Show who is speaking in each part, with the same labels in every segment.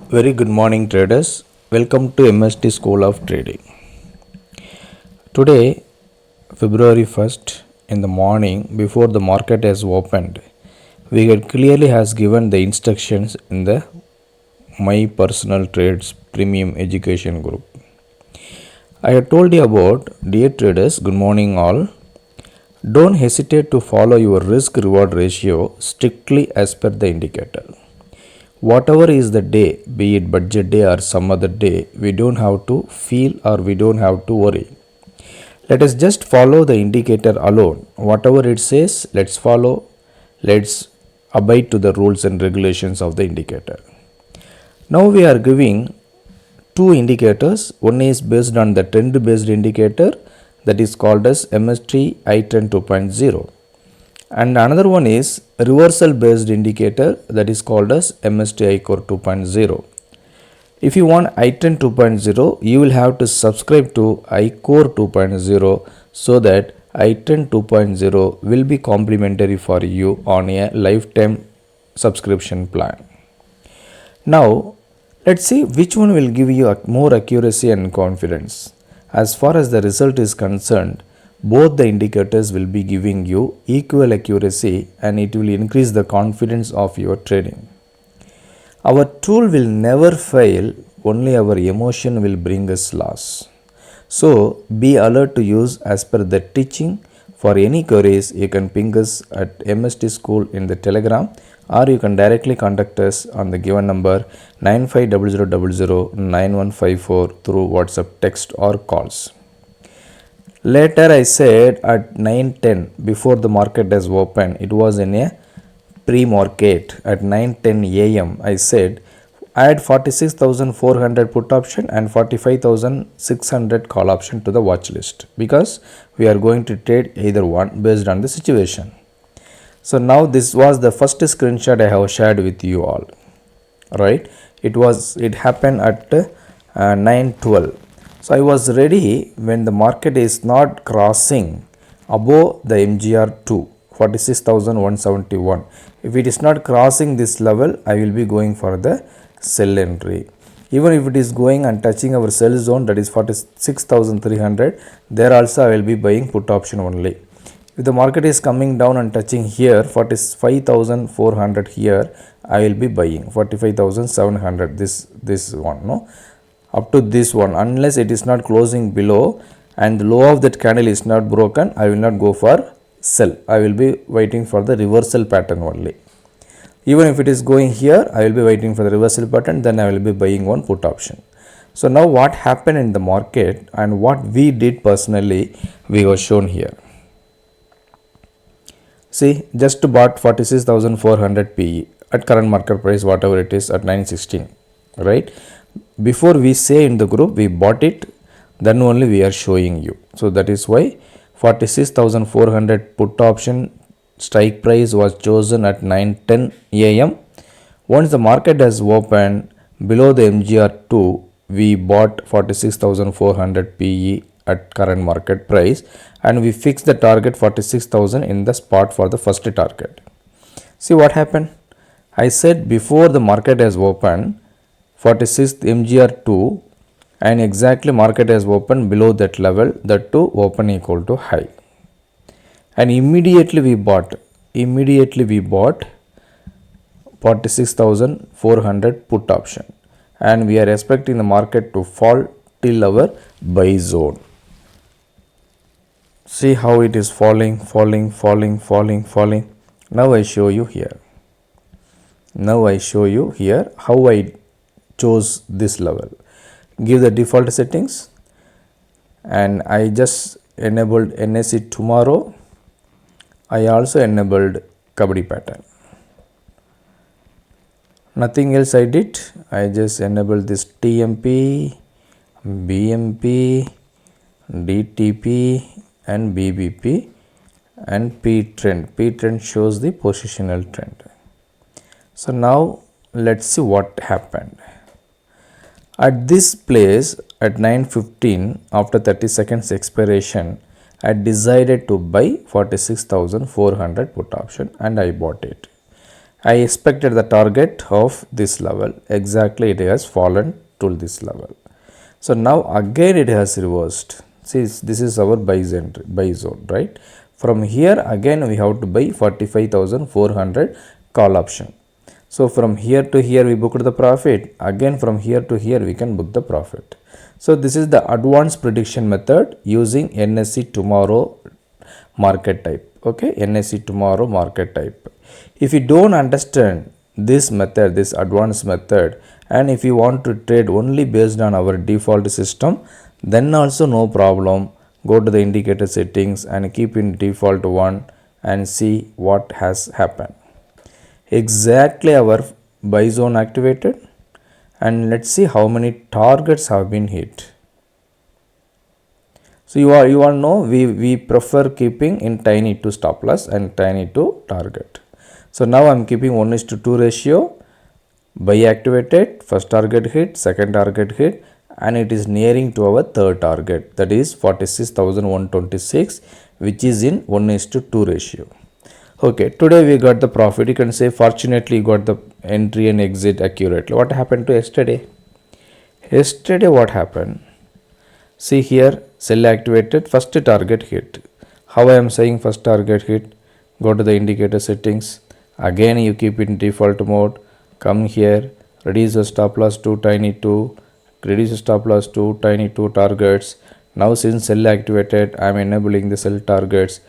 Speaker 1: Very good morning, traders. Welcome to MST School of Trading. Today, February 1st, in the morning before the market has opened, we had clearly has given the instructions in the My Personal Trades Premium Education group. I had told you about, dear traders, good morning all. Don't hesitate to follow your risk reward ratio strictly as per the indicator. Whatever is the day, be it budget day or some other day, we don't have to feel or we don't have to worry. Let us just follow the indicator alone. Whatever it says, let's follow. Let's abide to the rules and regulations of the indicator. Now we are giving two indicators. One is based on the trend based indicator, that is called as MST I-Trend 2.0. And another one is reversal based indicator, that is called as MST iCore 2.0. If you want I-Trend 2.0, you will have to subscribe to iCore 2.0 so that I-Trend 2.0 will be complimentary for you on a lifetime subscription plan. Now let's see which one will give you more accuracy and confidence. As far as the result is concerned, both the indicators will be giving you equal accuracy and it will increase the confidence of your trading. Our tool will never fail, only our emotion will bring us loss. So be alert to use as per the teaching. For any queries, you can ping us at MST School in the Telegram, or you can directly contact us on the given number 9500009154 through WhatsApp text or calls. Later I said at 9:10 before the market has opened, it was in a pre-market at 9:10 a.m. I said add 46,400 put option and 45,600 call option to the watch list, because we are going to trade either one based on the situation. So now this was the first screenshot I have shared with you all, right? It happened at 9:12. So I was ready when the market is not crossing above the MGR2 46,171. If it is not crossing this level, I will be going for the sell entry. Even if it is going and touching our sell zone, that is 46,300, there also I will be buying put option only. If the market is coming down and touching here 45,400 here, I will be buying 45,700, this one, no, up to this one, unless it is not closing below and the low of that candle is not broken, I will not go for sell. I will be waiting for the reversal pattern only. Even if it is going here, I will be waiting for the reversal pattern, then I will be buying one put option. So now what happened in the market and what we did personally, we were shown here. See, just bought 46,400 PE at current market price, whatever it is, at 916, right? Before we say in the group we bought it, then only we are showing you. So that is why 46,400 put option strike price was chosen at 9:10 a.m. Once the market has opened below the MGR2, we bought 46,400 PE at current market price and we fixed the target 46,000 in the spot for the first target. See what happened? I said before the market has opened 46th MGR2 and exactly market has opened below that level, that to open equal to high, and immediately we bought 46,400 put option, and we are expecting the market to fall till our buy zone. See how it is falling. Now I show you here how I chose this level. Give the default settings and I just enabled NSE tomorrow. I also enabled Kabaddi pattern. Nothing else I did. I just enabled this TMP, BMP, DTP and BBP and P trend. P trend shows the positional trend. So now let's see what happened. At this place at 9:15, after 30 seconds expiration, I decided to buy 46,400 put option and I bought it. I expected the target of this level, exactly it has fallen to this level. So now again it has reversed. See, this is our buy zone, right? From here again we have to buy 45,400 call option. So from here to here we booked the profit. Again from here to here we can book the profit. So this is the advanced prediction method using NSE tomorrow market type. Okay, NSE tomorrow market type. If you don't understand this method, this advanced method, and if you want to trade only based on our default system, then also no problem. Go to the indicator settings and keep in default 1 and see what has happened. Exactly our buy zone activated, and let's see how many targets have been hit. So you all know we prefer keeping in tiny to stop loss and tiny to target. So now I am keeping 1:2 ratio. Buy activated, first target hit, second target hit, and it is nearing to our third target, that is 46,126, which is in 1:2 ratio. Okay, today we got the profit. You can say fortunately you got the entry and exit accurately. What happened to yesterday? Yesterday what happened? See here, sell activated, first target hit. How I am saying first target hit? Go to the indicator settings. Again you keep in default mode. Come here, reduce the stop loss to tiny 2, reduce the stop loss to tiny 2 targets. Now since sell activated, I am enabling the sell targets,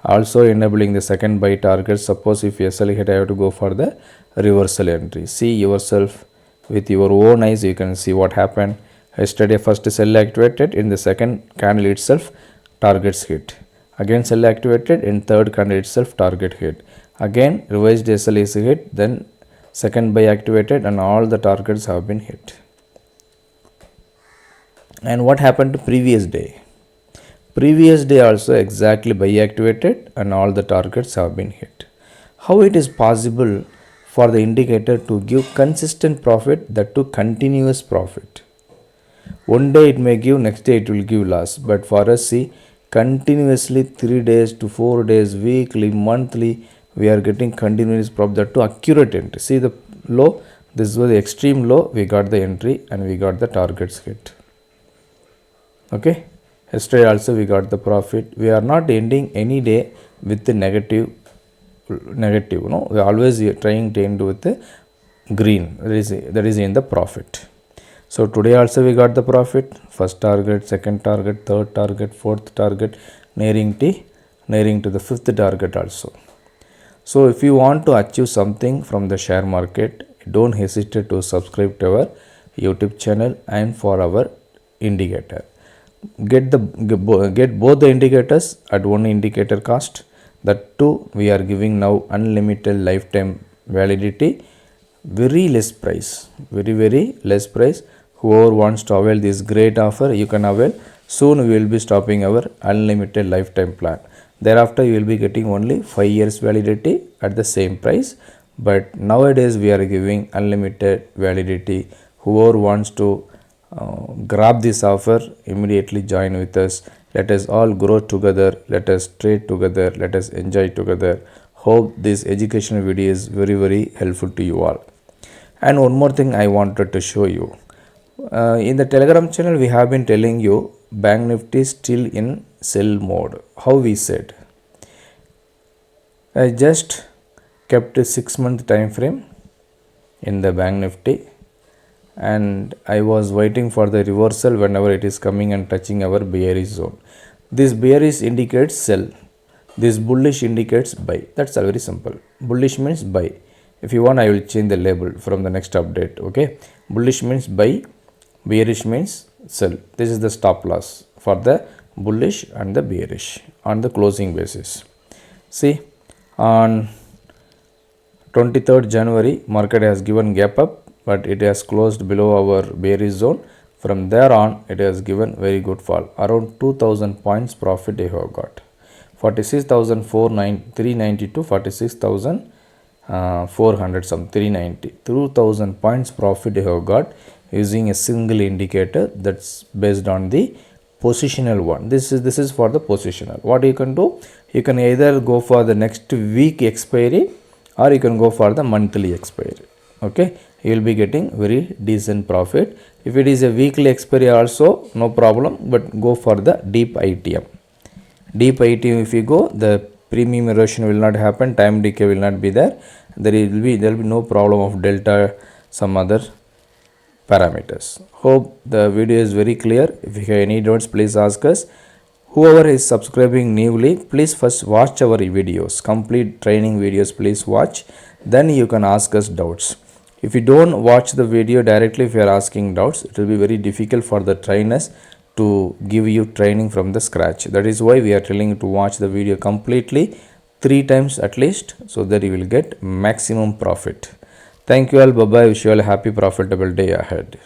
Speaker 1: also enabling the second buy target. Suppose if SL hit, I have to go for the reversal entry. See yourself with your own eyes, you can see what happened. Yesterday first sell activated, in the second candle itself targets hit. Again sell activated, in third candle itself target hit. Again revised SL is hit, then second buy activated, and all the targets have been hit. And what happened to previous day? Previous day also exactly buy activated and all the targets have been hit. How it is possible for the indicator to give consistent profit, that to continuous profit? One day it may give, next day it will give loss, but for us, see, continuously 3 days to 4 days, weekly, monthly, we are getting continuous profit, that to accurate entry. See the low, this was the extreme low, we got the entry and we got the targets hit. Okay, yesterday also we got the profit. We are not ending any day with the negative, no, we are always trying to end with the green, that is in the profit. So today also we got the profit, first target, second target, third target, fourth target, nearing to the fifth target also. So if you want to achieve something from the share market, don't hesitate to subscribe to our YouTube channel and for our indicator. Get both the indicators at one indicator cost. That too we are giving now unlimited lifetime validity, very less price, very less price. Whoever wants to avail this great offer, you can avail. Soon we will be stopping our unlimited lifetime plan. Thereafter you will be getting only 5 years validity at the same price, but nowadays we are giving unlimited validity. Whoever wants to grab this offer, immediately join with us. Let us all grow together, let us trade together, let us enjoy together. Hope this educational video is very helpful to you all. And one more thing I wanted to show you. In the Telegram channel we have been telling you Bank Nifty still in sell mode. How we said? I just kept a 6-month time frame in the Bank Nifty, and I was waiting for the reversal whenever it is coming and touching our bearish zone. This bearish indicates sell, this bullish indicates buy. That's all, very simple. Bullish means buy. If you want, I will change the label from the next update. Okay, bullish means buy, bearish means sell. This is the stop loss for the bullish and the bearish on the closing basis. See, on 23rd January market has given gap up, but it has closed below our bearish zone. From there on it has given very good fall, around 2000 points profit I have got. 46,390 to 46,400 some 390, 2000 points profit I have got using a single indicator, that's based on the positional one. This is for the positional. What you can do, you can either go for the next week expiry or you can go for the monthly expiry. Okay, you will be getting very decent profit. If it is a weekly expiry also, no problem, but go for the deep ITM. Deep ITM, if you go, the premium erosion will not happen, time decay will not be there. There will be no problem of delta, some other parameters. Hope the video is very clear. If you have any doubts, please ask us. Whoever is subscribing newly, please first watch our videos, complete training videos, please watch, then you can ask us doubts. If you don't watch the video directly, if you are asking doubts, it will be very difficult for the trainers to give you training from the scratch. That is why we are telling you to watch the video completely 3 times at least, so that you will get maximum profit. Thank you all. Bye bye. Wish you all a happy profitable day ahead.